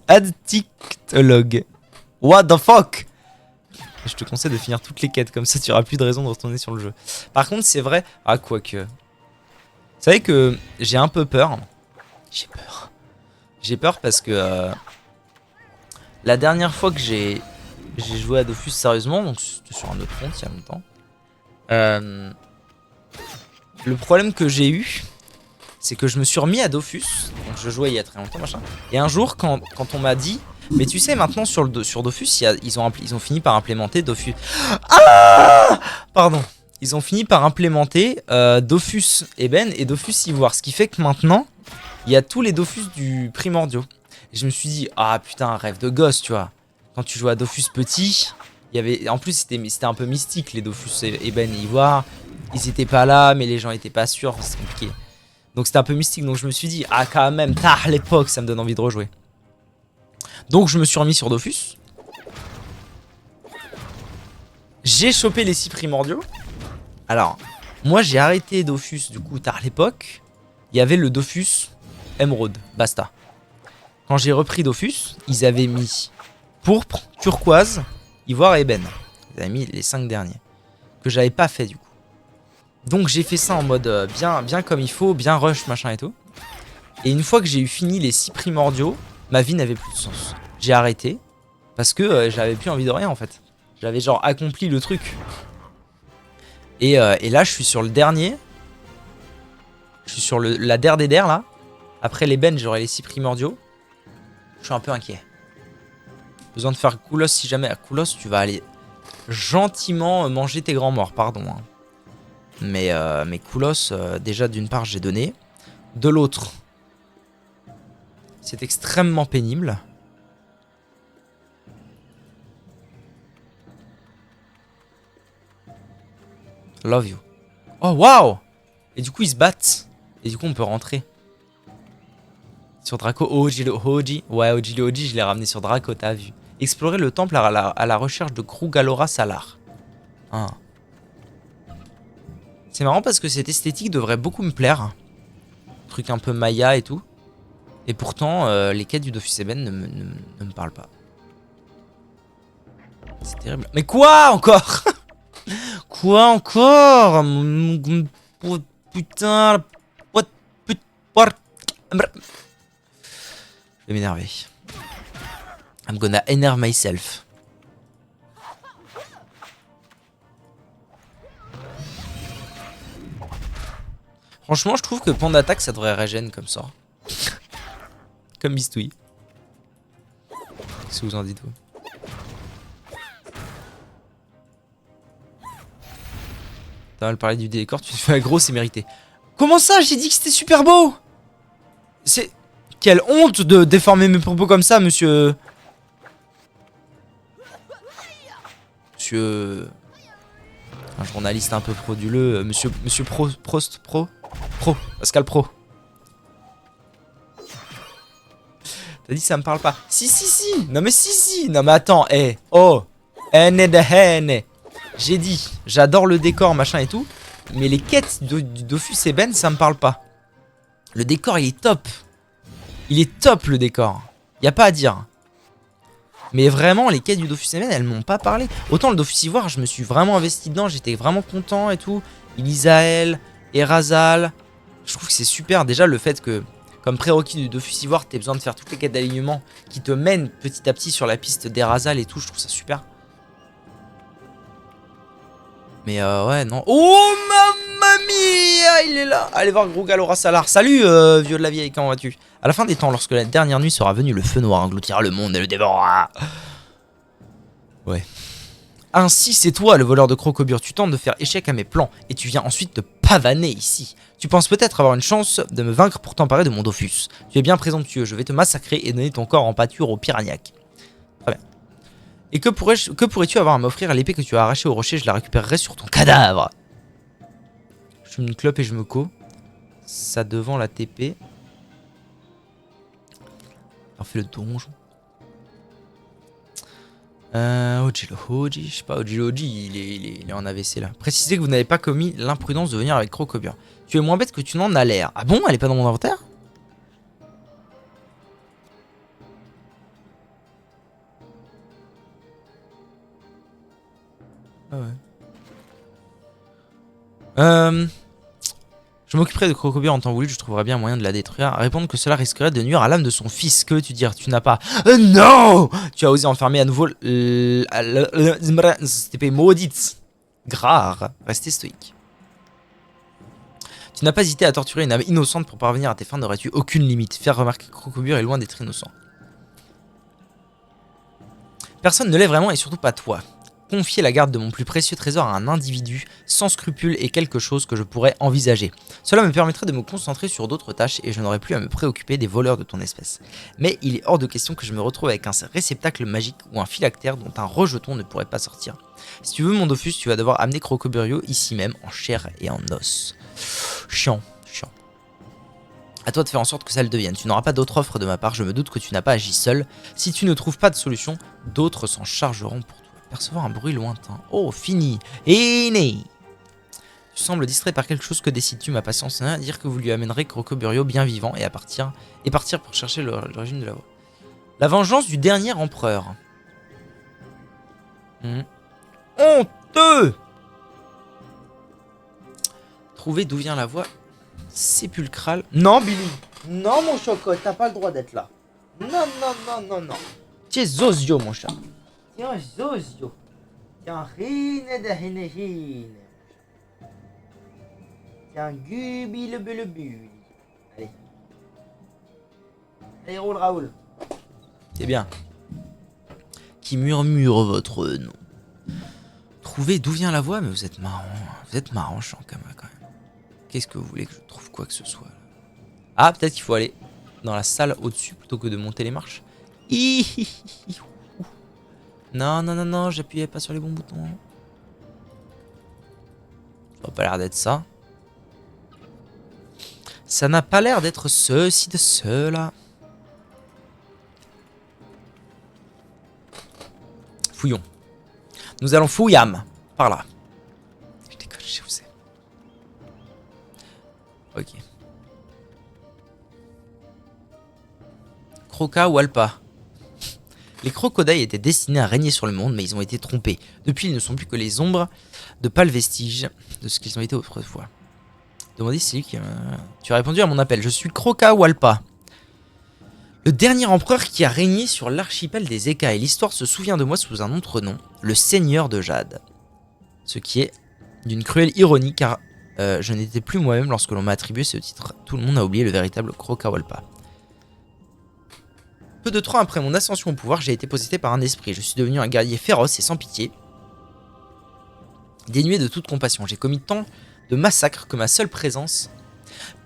S1: Addictologue. What the fuck? Je te conseille de finir toutes les quêtes, comme ça tu auras plus de raison de retourner sur le jeu. Par contre, c'est vrai... Ah, quoique... Vous savez que j'ai un peu peur. J'ai peur. J'ai peur parce que... la dernière fois que j'ai joué à Dofus sérieusement, donc c'était sur un autre compte il y a longtemps. Le problème que j'ai eu, c'est que je me suis remis à Dofus. Donc je jouais il y a très longtemps, machin. Et un jour, quand on m'a dit... Mais tu sais, maintenant sur Dofus, ils ont fini par implémenter Dofus... Ah, pardon. Ils ont fini par implémenter Dofus Eben et Dofus Ivoire. Ce qui fait que maintenant, il y a tous les Dofus du primordiaux. Et je me suis dit, ah putain, un rêve de gosse, tu vois. Quand tu jouais à Dofus petit, il y avait... En plus, c'était un peu mystique, les Dofus Eben et Ivoire. Ils étaient pas là, mais les gens étaient pas sûrs, c'est compliqué. Donc c'était un peu mystique, donc je me suis dit, ah quand même, à l'époque, ça me donne envie de rejouer. Donc je me suis remis sur Dofus. J'ai chopé les 6 primordiaux. Alors, moi j'ai arrêté Dofus du coup tard l'époque. Il y avait le Dofus Émeraude, basta. Quand j'ai repris Dofus, ils avaient mis pourpre, turquoise, ivoire et ébène. Ils avaient mis les 5 derniers. Que j'avais pas fait du coup. Donc j'ai fait ça en mode bien comme il faut, bien rush, machin et tout. Et une fois que j'ai eu fini les 6 primordiaux, ma vie n'avait plus de sens. J'ai arrêté parce que j'avais plus envie de rien en fait. J'avais genre accompli le truc. Et là je suis sur le dernier. Je suis sur la der des der là. Après l'ébène j'aurai les 6 primordiaux. Je suis un peu inquiet. Besoin de faire Koulos si jamais. À Koulos tu vas aller gentiment manger tes grands morts, pardon. Hein. Mais Koulos, déjà d'une part j'ai donné. De l'autre, c'est extrêmement pénible. Love you. Oh waouh! Et du coup ils se battent. Et du coup on peut rentrer. Sur Draco, Oji le Hoji. Ouais, Oji le Hoji, je l'ai ramené sur Draco, t'as vu. Explorer le temple à la recherche de Krugalora Salar. Ah. C'est marrant parce que cette esthétique devrait beaucoup me plaire. Truc un peu Maya et tout. Et pourtant, les quêtes du Dofus Eben ne me parlent pas. C'est terrible. Mais quoi encore? Quoi encore? Oh, putain. What? Je vais m'énerver. I'm gonna enerve myself. Franchement, je trouve que Panda Attack, ça devrait régène comme ça. Comme Bistouille. Qu'est-ce que vous en dites, vous? T'as mal parlé du décor, tu te fais aggro, c'est mérité. Comment ça? J'ai dit que c'était super beau! C'est... Quelle honte de déformer mes propos comme ça, monsieur... Monsieur... Un journaliste un peu frauduleux, monsieur Prost, Pascal Pro. T'as dit ça me parle pas. Si. Non mais si. Non mais attends, oh. J'ai dit, j'adore le décor, machin et tout. Mais les quêtes du Dofus Eben, ça me parle pas. Le décor, il est top. Il est top, le décor. Y a pas à dire. Mais vraiment, les quêtes du Dofus Eben, elles m'ont pas parlé. Autant le Dofus Ivoire, je me suis vraiment investi dedans. J'étais vraiment content et tout. Elisael, Erasal. Je trouve que c'est super. Déjà, le fait que, comme prérequis du Dofus Ivoire, t'aies besoin de faire toutes les quêtes d'alignement qui te mènent petit à petit sur la piste d'Erasal et tout. Je trouve ça super. Mais ouais, non. Oh, mamma mia, il est là. Allez voir Grogalora Salar. Salut, vieux de la vieille, comment vas-tu? À la fin des temps, lorsque la dernière nuit sera venue, le feu noir engloutira le monde et le dévorera. Ouais. Ainsi, c'est toi, le voleur de Crocobure. Tu tentes de faire échec à mes plans et tu viens ensuite te pavaner ici. Tu penses peut-être avoir une chance de me vaincre pour t'emparer de mon Dofus. Tu es bien présomptueux. Je vais te massacrer et donner ton corps en pâture au Piranhac. Très bien. Et que pourrais-tu avoir à m'offrir? L'épée que tu as arrachée au rocher, je la récupérerai sur ton cadavre. Je fume une clope et je me co. Ça devant la TP. On fait le donjon. Oji, je sais pas, Oji, il est en AVC là. Précisez que vous n'avez pas commis l'imprudence de venir avec Crocobure. Tu es moins bête que tu n'en as l'air. Ah bon, elle est pas dans mon inventaire? Ah ouais. Je m'occuperai de Crocobure en temps voulu, je trouverai bien un moyen de la détruire. À répondre que cela risquerait de nuire à l'âme de son fils. Que veux-tu dire? Tu n'as pas... non! Tu as osé enfermer à nouveau cette épée maudite. Grare, restez stoïque. Tu n'as pas hésité à torturer une âme innocente pour parvenir à tes fins, n'aurais-tu aucune limite? Faire remarquer que Crocobure est loin d'être innocent. Personne ne l'est vraiment et surtout pas toi. Confier la garde de mon plus précieux trésor à un individu sans scrupule est quelque chose que je pourrais envisager. Cela me permettrait de me concentrer sur d'autres tâches et je n'aurais plus à me préoccuper des voleurs de ton espèce. Mais il est hors de question que je me retrouve avec un réceptacle magique ou un phylactère dont un rejeton ne pourrait pas sortir. Si tu veux mon Dofus, tu vas devoir amener Crocoburio ici même, en chair et en os. Chiant. À toi de faire en sorte que ça le devienne. Tu n'auras pas d'autre offre de ma part, je me doute que tu n'as pas agi seul. Si tu ne trouves pas de solution, d'autres s'en chargeront pour toi. Percevoir un bruit lointain. Oh, fini. Tu sembles distrait par quelque chose, que décides-tu? Ma patience à dire que vous lui amènerez Crocoburio bien vivant et partir pour chercher l'origine de la voie. La vengeance du dernier empereur. Honteux! Trouver d'où vient la voix sépulcrale. Non, Billy. Non, mon choco, t'as pas le droit d'être là. Non. Tu es Zozio, mon chat. Tiens, Zozio. Tiens, Rine de Henehine. Tiens, Gubi le Belebul. Allez. Allez, roule, Raoul. C'est bien. Qui murmure votre nom. Trouvez d'où vient la voix, mais vous êtes marrant. Vous êtes marrant, Shankama, quand même. Qu'est-ce que vous voulez que je trouve quoi que ce soit là? Ah, peut-être qu'il faut aller dans la salle au-dessus plutôt que de monter les marches. Non, j'appuyais pas sur les bons boutons. Ça n'a pas l'air d'être ça. Ça n'a pas l'air d'être ceci de cela. Fouillons. Nous allons fouillam. Par là. Je déconne, je vous ai. Ok. Croca ou Alpa. Les crocodiles étaient destinés à régner sur le monde, mais ils ont été trompés. Depuis, ils ne sont plus que les ombres de pâles vestiges de ce qu'ils ont été autrefois. Demandez si c'est lui qui... Tu as répondu à mon appel. Je suis Croca ou Alpa. Le dernier empereur qui a régné sur l'archipel des Eka. Et l'histoire se souvient de moi sous un autre nom, le Seigneur de Jade. Ce qui est d'une cruelle ironie, car je n'étais plus moi-même lorsque l'on m'a attribué ce titre. Tout le monde a oublié le véritable Croca ou Alpa. Peu de temps après mon ascension au pouvoir, j'ai été possédé par un esprit. Je suis devenu un guerrier féroce et sans pitié, dénué de toute compassion. J'ai commis tant de massacres que ma seule présence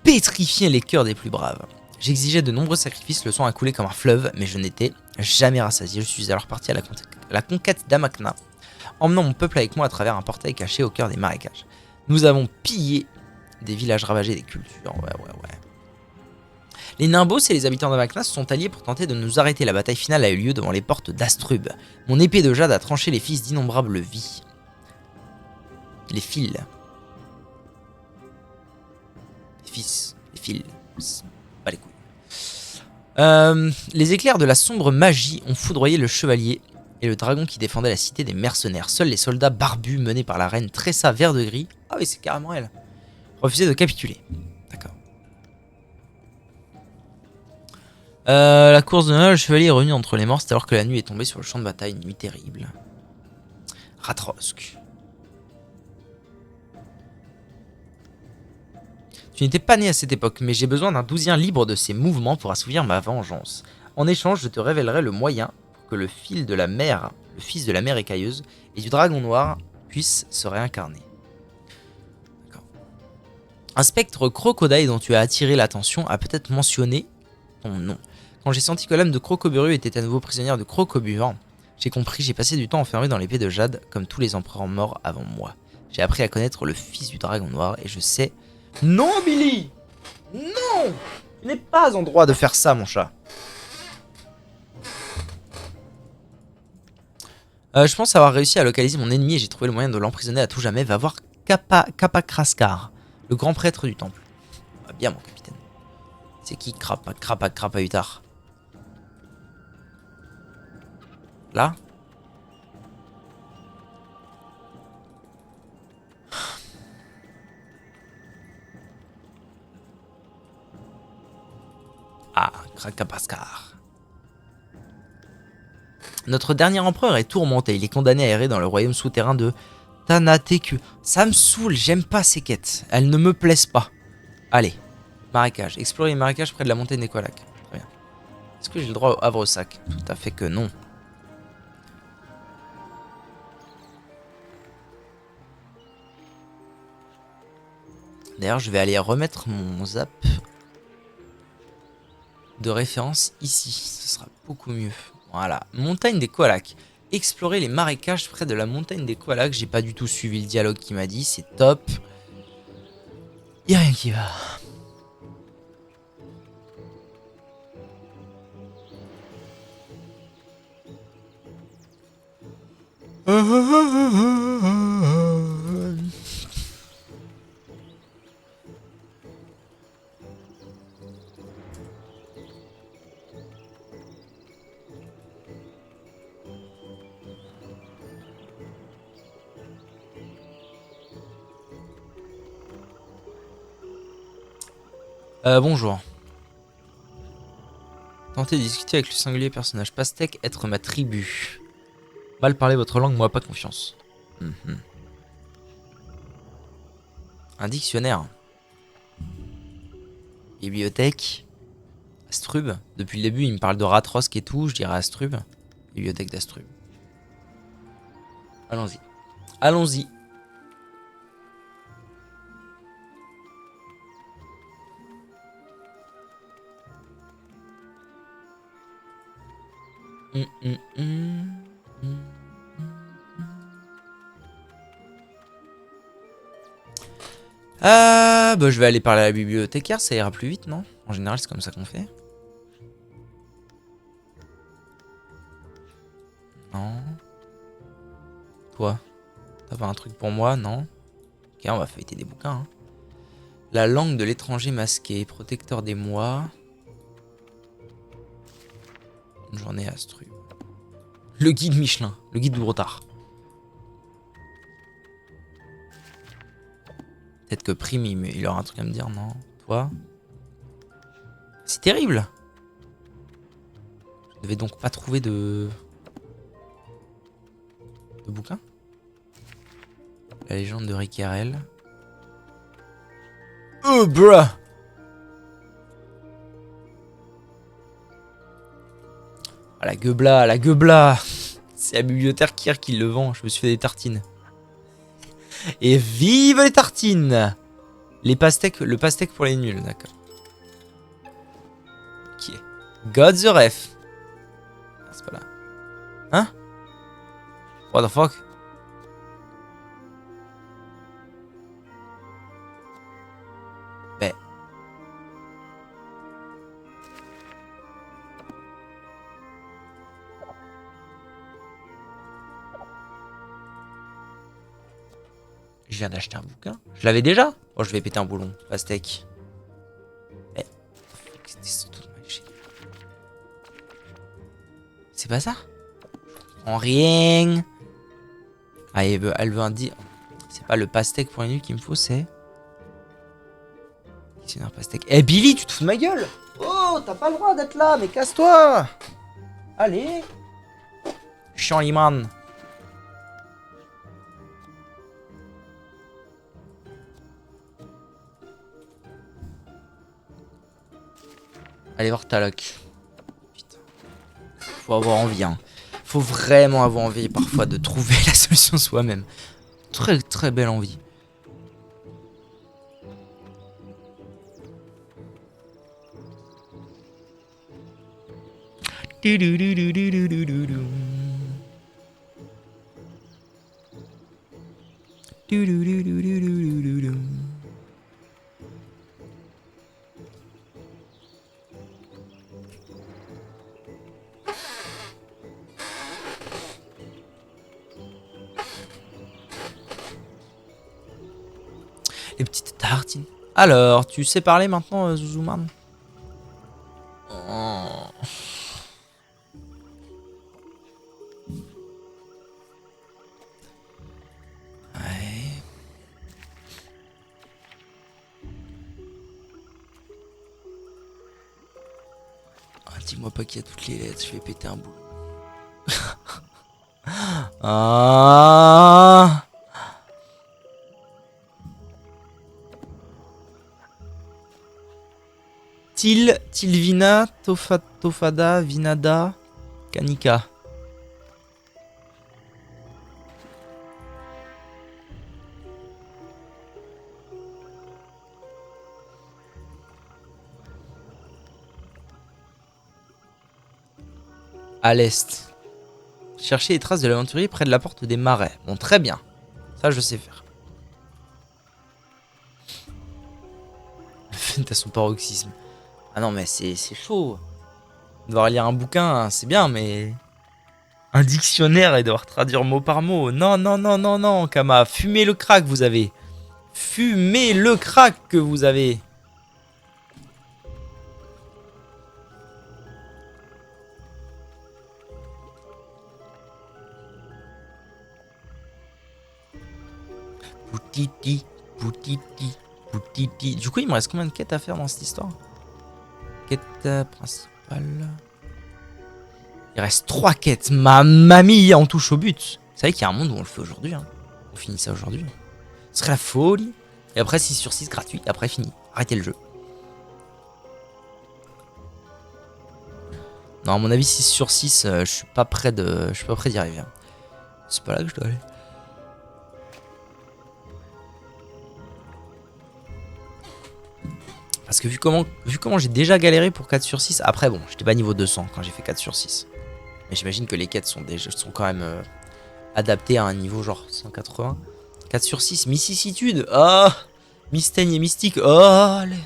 S1: pétrifiait les cœurs des plus braves. J'exigeais de nombreux sacrifices, le sang a coulé comme un fleuve, mais je n'étais jamais rassasié. Je suis alors parti à la conquête d'Amakna, emmenant mon peuple avec moi à travers un portail caché au cœur des marécages. Nous avons pillé des villages ravagés, des cultures. Ouais. Les Nimbos et les habitants d'Amakna se sont alliés pour tenter de nous arrêter. La bataille finale a eu lieu devant les portes d'Astrub. Mon épée de jade a tranché les fils d'innombrables vies. Les fils. Les fils. Pas les couilles. Les éclairs de la sombre magie ont foudroyé le chevalier et le dragon qui défendait la cité des mercenaires. Seuls les soldats barbus menés par la reine Tressa Vert-de-Gris, ah oui c'est carrément elle, refusaient de capituler. D'accord. La course de Noël, le chevalier est revenu entre les morts, c'est alors que la nuit est tombée sur le champ de bataille, une nuit terrible. Ratrosk. Tu n'étais pas né à cette époque, mais j'ai besoin d'un douzien libre de ses mouvements pour assouvir ma vengeance. En échange, je te révélerai le moyen pour que le fils de la mer écailleuse et du dragon noir puisse se réincarner. Un spectre crocodile dont tu as attiré l'attention a peut-être mentionné ton nom. Quand j'ai senti que l'âme de Crocoburu était à nouveau prisonnière de Crocobur, j'ai compris, j'ai passé du temps enfermé dans l'épée de Jade comme tous les empereurs morts avant moi. J'ai appris à connaître le fils du dragon noir et je sais... Non, Billy! Non! Tu n'es pas en droit de faire ça, mon chat. Je pense avoir réussi à localiser mon ennemi et j'ai trouvé le moyen de l'emprisonner à tout jamais. Va voir Kapakraskar, le grand prêtre du temple. Ah, bien, mon capitaine. C'est qui Krapahutar? Là? Ah, Krakapaskar. Notre dernier empereur est tourmenté. Il est condamné à errer dans le royaume souterrain de Tanateku. Ça me saoule, j'aime pas ces quêtes. Elles ne me plaisent pas. Allez, marécage. Explorer les marécages près de la montagne des Kolak. Très bien. Est-ce que j'ai le droit au Havre-Sac? Tout à fait que non. D'ailleurs, je vais aller remettre mon zap de référence ici. Ce sera beaucoup mieux. Voilà. Montagne des Kolak. Explorer les marécages près de la montagne des Kolak. J'ai pas du tout suivi le dialogue qui m'a dit. C'est top. Y'a rien qui va. Bonjour. Tentez de discuter avec le singulier personnage Pastèque, être ma tribu. Mal parler votre langue, moi pas confiance. Un dictionnaire. Bibliothèque. Astrub. Depuis le début, il me parle de Ratrosk et tout, je dirais Astrub. Bibliothèque d'Astrub. Allons-y. Allons-y. Bah je vais aller parler à la bibliothécaire, ça ira plus vite, non? En général, c'est comme ça qu'on fait. Non. Toi, t'as pas un truc pour moi, non? Ok, on va feuilleter des bouquins. Hein. La langue de l'étranger masqué, protecteur des mois. Une journée à Stru. Le guide Michelin. Le guide du retard. Peut-être que Prime, il aura un truc à me dire, non? Toi? C'est terrible. Je ne devais donc pas trouver de bouquin. La légende de Ricarel. Oh, bruh! Ah, la gueubla, la gueubla! C'est la bibliothécaire qui le vend. Je me suis fait des tartines. Et vive les tartines! Les pastèques, le pastèque pour les nuls, d'accord. Ok. God the ref. Ah, c'est pas là. Hein? What the fuck? Ben. Je viens d'acheter un bouquin. Je l'avais déjà? Oh, je vais péter un boulon. Pastèque. Eh. C'est pas ça? En rien. Ah, elle veut un dire. C'est pas le pastèque pour les nuls qu'il me faut, c'est. C'est un pastèque. Eh, Billy, tu te fous de ma gueule? Oh, t'as pas le droit d'être là, mais casse-toi! Allez! Chiant, Iman. Allez voir Talok. Putain. Faut avoir envie, hein. Faut vraiment avoir envie parfois de trouver la solution soi-même. Très très belle envie. Les petites tartines. Alors, tu sais parler maintenant, Zuzuman? Oh. Ouais. Ah, dis-moi pas qu'il y a toutes les lettres, je vais péter un bout. Ah. Tilvina, Tofada, Vinada, Kanika. À l'est. Chercher les traces de l'aventurier près de la porte des marais. Bon, très bien. Ça, je sais faire. Le fun à son paroxysme. Ah non, mais c'est chaud. Devoir lire un bouquin, c'est bien, mais... Un dictionnaire et devoir traduire mot par mot. Non, non, non, non, non, Kama. Fumez le crack, vous avez. Fumez le crack que vous avez. Poutiti, poutiti, poutiti. Du coup, il me reste combien de quêtes à faire dans cette histoire? Quête principale. Il reste 3 quêtes. Ma mamie, on touche au but. Vous savez qu'il y a un monde où on le fait aujourd'hui. Hein. On finit ça aujourd'hui. Ce serait la folie. Et après 6 sur 6 gratuit. Après fini. Arrêtez le jeu. Non, à mon avis 6 sur 6, je suis pas prêt d'y arriver. Hein. C'est pas là que je dois aller. Parce que vu comment j'ai déjà galéré pour 4 sur 6, après bon, j'étais pas niveau 200 quand j'ai fait 4 sur 6. Mais j'imagine que les quêtes sont quand même adaptées à un niveau genre 180. 4 sur 6, mysticitude. Oh, mystaigne et mystique. Oh, l'aide.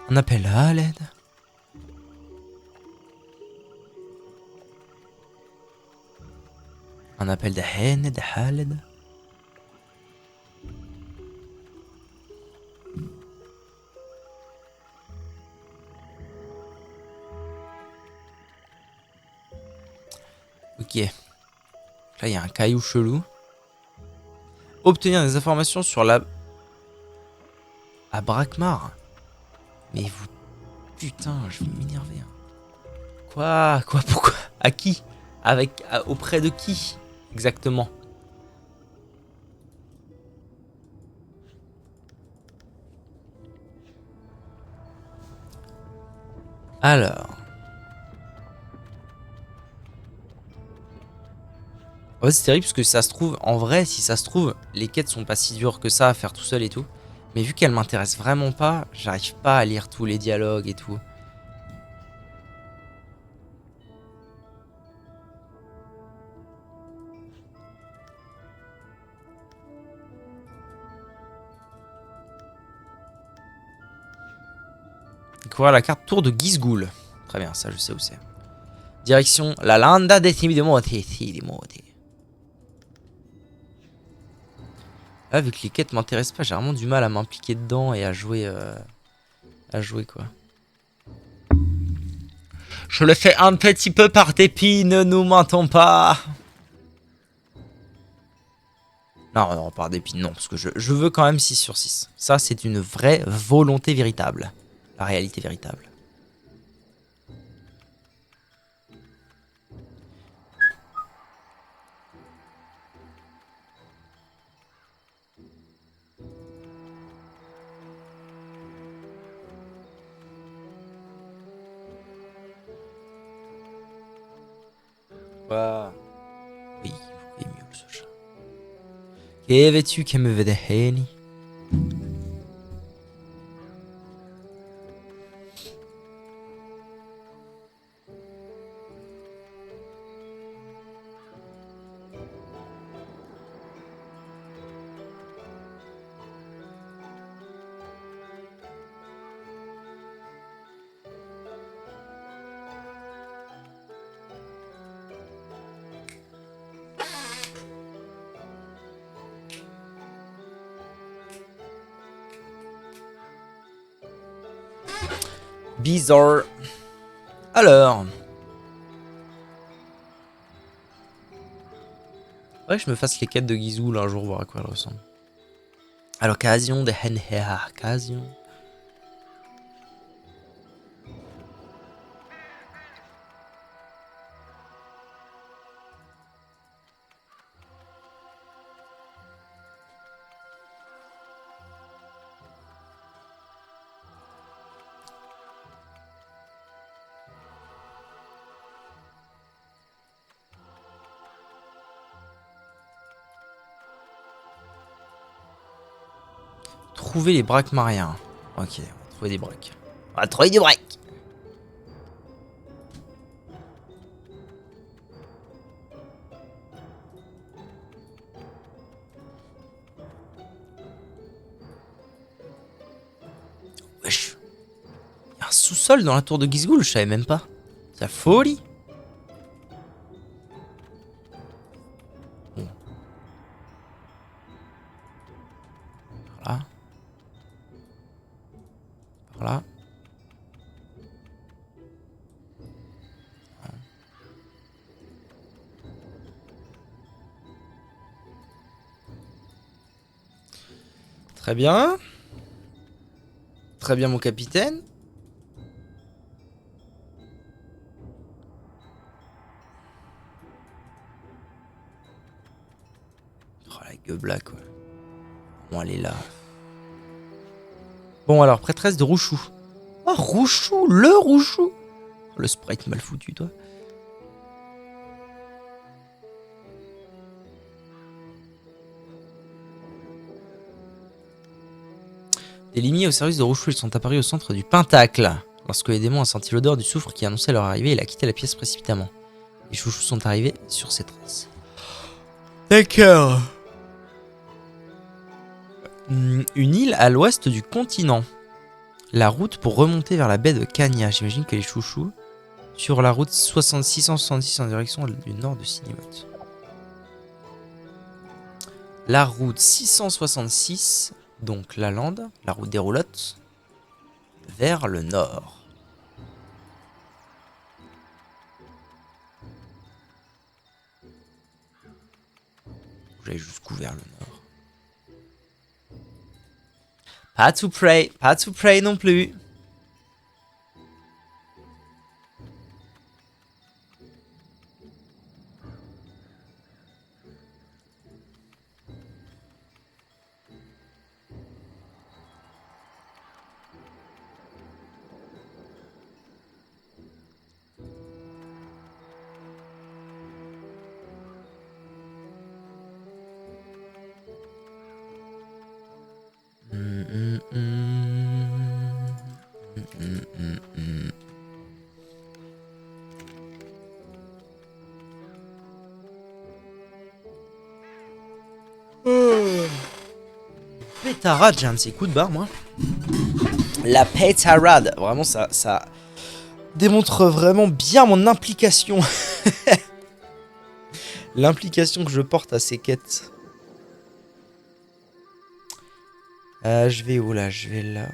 S1: On appelle à l'aide. On appelle de haine, de haled. Ok. Là, il y a un caillou chelou. Obtenir des informations sur la... À Brakmar. Mais vous... Putain, je vais m'énerver. Quoi? Quoi? Pourquoi? À qui? Auprès de qui? Exactement. Alors... En fait, c'est terrible parce que si ça se trouve, en vrai, si ça se trouve, les quêtes sont pas si dures que ça à faire tout seul et tout. Mais vu qu'elles m'intéressent vraiment pas, j'arrive pas à lire tous les dialogues et tout. Découvrir la carte Tour de Gizgoul. Très bien, ça je sais où c'est. Direction la Landa des Timidemoti. Là, vu que les quêtes m'intéressent pas, j'ai vraiment du mal à m'impliquer dedans et à jouer quoi. Je le fais un petit peu par dépit, ne nous mentons pas. Non, non, par dépit, non, parce que je veux quand même 6 sur 6. Ça, c'est une vraie volonté véritable. La réalité véritable. Quoi? Oui, il est mieux ce chat. Che veux-tu que me vedeni? Bizarre. Alors. Ouais, je me fasse les quêtes de Gizoul un jour, voir à quoi elles ressemblent. À l'occasion de Henhea, occasion. Trouver les Brakmariens. Ok, on va trouver des braques. On va trouver des braques. Wesh. Il y a un sous-sol dans la tour de Gizgoul, je savais même pas. C'est la folie. Bon. Par là. Par là. Très bien. Très bien, mon capitaine. Oh, la gueule quoi. Bon, elle est là. Bon, alors, prêtresse de Rouchou. Oh, Rouchou, le Rouchou. Oh, le sprite mal foutu, toi. Des limiers au service de Rouchou, ils sont apparus au centre du Pentacle. Lorsque les démons ont senti l'odeur du soufre qui annonçait leur arrivée, il a quitté la pièce précipitamment. Les chouchous sont arrivés sur ses traces. D'accord. Une île à l'ouest du continent. La route pour remonter vers la baie de Kanya. J'imagine que les chouchous sur la route 666 en direction du nord de Sinimote. La route 666, donc la lande, la route des roulottes, vers le nord. J'allais jusqu'où vers le nord. Pas to pray non plus. Pétarade, j'ai un de ces coups de barre, moi. La pétarade. Vraiment, ça démontre vraiment bien mon implication. L'implication que je porte à ces quêtes. Je vais où là? Je vais là.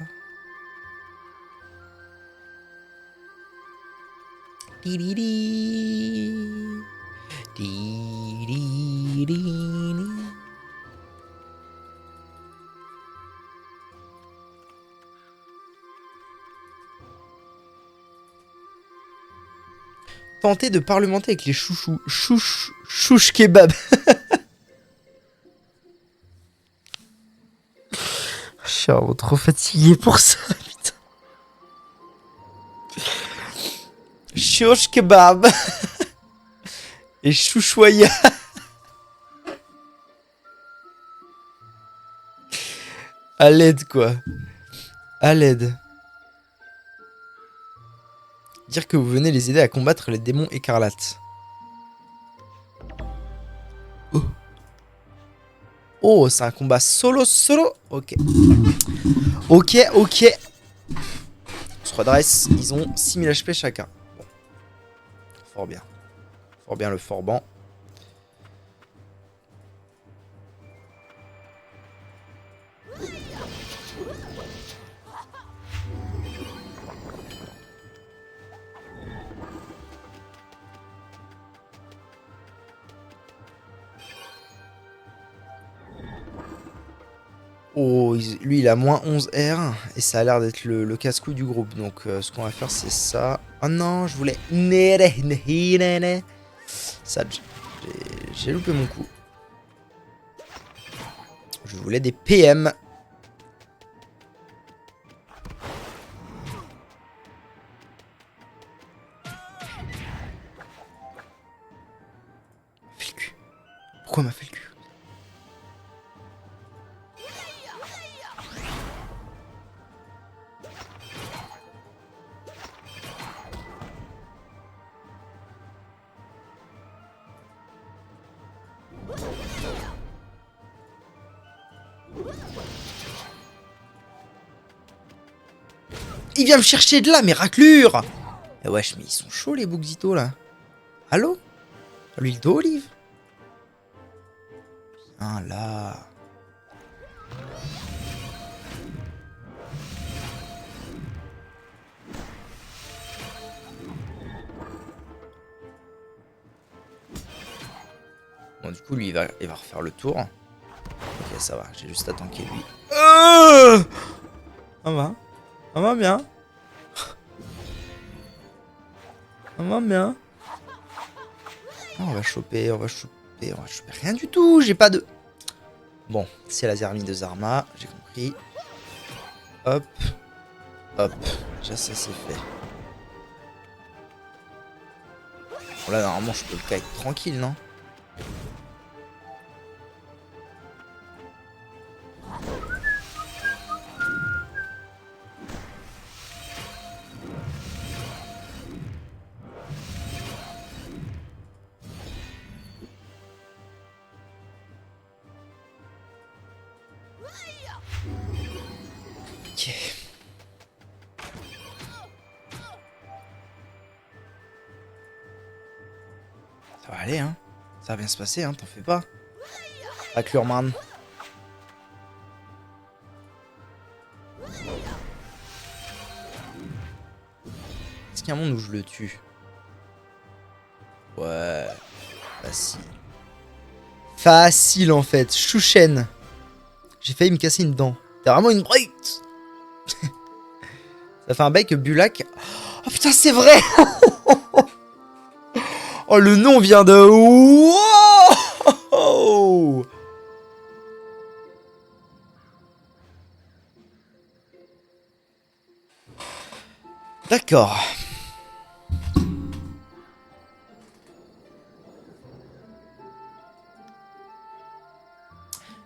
S1: Tenter de parlementer avec les chouchous. Chouch kebab. Je suis vraiment trop fatigué pour ça, putain. Chouch kebab. Et chouchouaya. À l'aide, quoi. À l'aide. Dire que vous venez les aider à combattre les démons écarlates. Oh. Oh, c'est un combat solo. Ok. Ok. On se redresse. Ils ont 6000 HP chacun. Bon. Fort bien. Fort bien le Forban. Oh, lui il a moins 11 R et ça a l'air d'être le casse-couille du groupe. Donc ce qu'on va faire c'est ça. Oh non, je voulais... Ça, j'ai loupé mon coup. Je voulais des PM. Fait le cul. Pourquoi m'a fait le cul? Il vient me chercher de là, mes raclures. Eh wesh, mais ils sont chauds les Bouxitos là. Allô? L'huile d'olive? Viens là. Bon, du coup, lui, il va refaire le tour. Ok, ça va, j'ai juste à tanker lui. Ça va bien. Ça va bien. Oh, on va choper. Rien du tout, j'ai pas de... Bon, c'est la Zermie de Zarma, j'ai compris. Hop. Déjà, ça c'est fait. Bon, là, normalement, je peux le kite tranquille, non? Ok. Ça va aller, hein. Ça va bien se passer, hein, t'en fais pas. Raclurman. Est-ce qu'il y a un monde où je le tue? Ouais. Facile. Facile en fait. Chouchen. J'ai failli me casser une dent. T'es vraiment une brute. Ça fait un bail que Bulak... Oh putain, c'est vrai. Oh, le nom vient de... Wow. D'accord.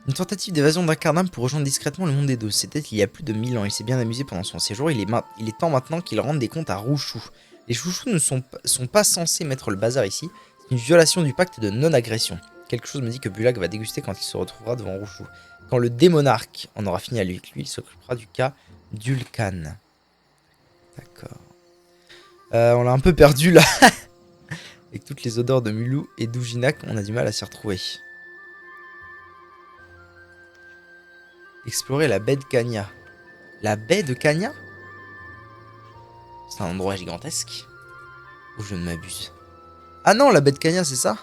S1: Une tentative d'évasion d'Incarnam pour rejoindre discrètement le monde des deux. C'était il y a plus de 1000 ans. Il s'est bien amusé pendant son séjour. Il est temps maintenant qu'il rende des comptes à Rouchou. Les chouchous ne sont pas censés mettre le bazar ici. C'est une violation du pacte de non-agression. Quelque chose me dit que Bulak va déguster quand il se retrouvera devant Rouchou. Quand le démonarque en aura fini avec lui, il s'occupera du cas d'Ulkan. D'accord. On l'a un peu perdu là. Avec toutes les odeurs de Mulou et d'Ouginac, on a du mal à s'y retrouver. Explorer la baie de Kanya. La baie de Kanya? C'est un endroit gigantesque. Ou je ne m'abuse. Ah non, la baie de Kanya, c'est ça?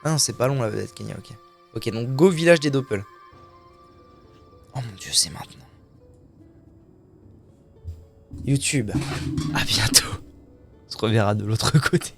S1: Ah non, c'est pas long la baie de Kanya, ok. Ok, donc go village des Doppel. Oh mon dieu, c'est maintenant. YouTube. À bientôt. On se reverra de l'autre côté.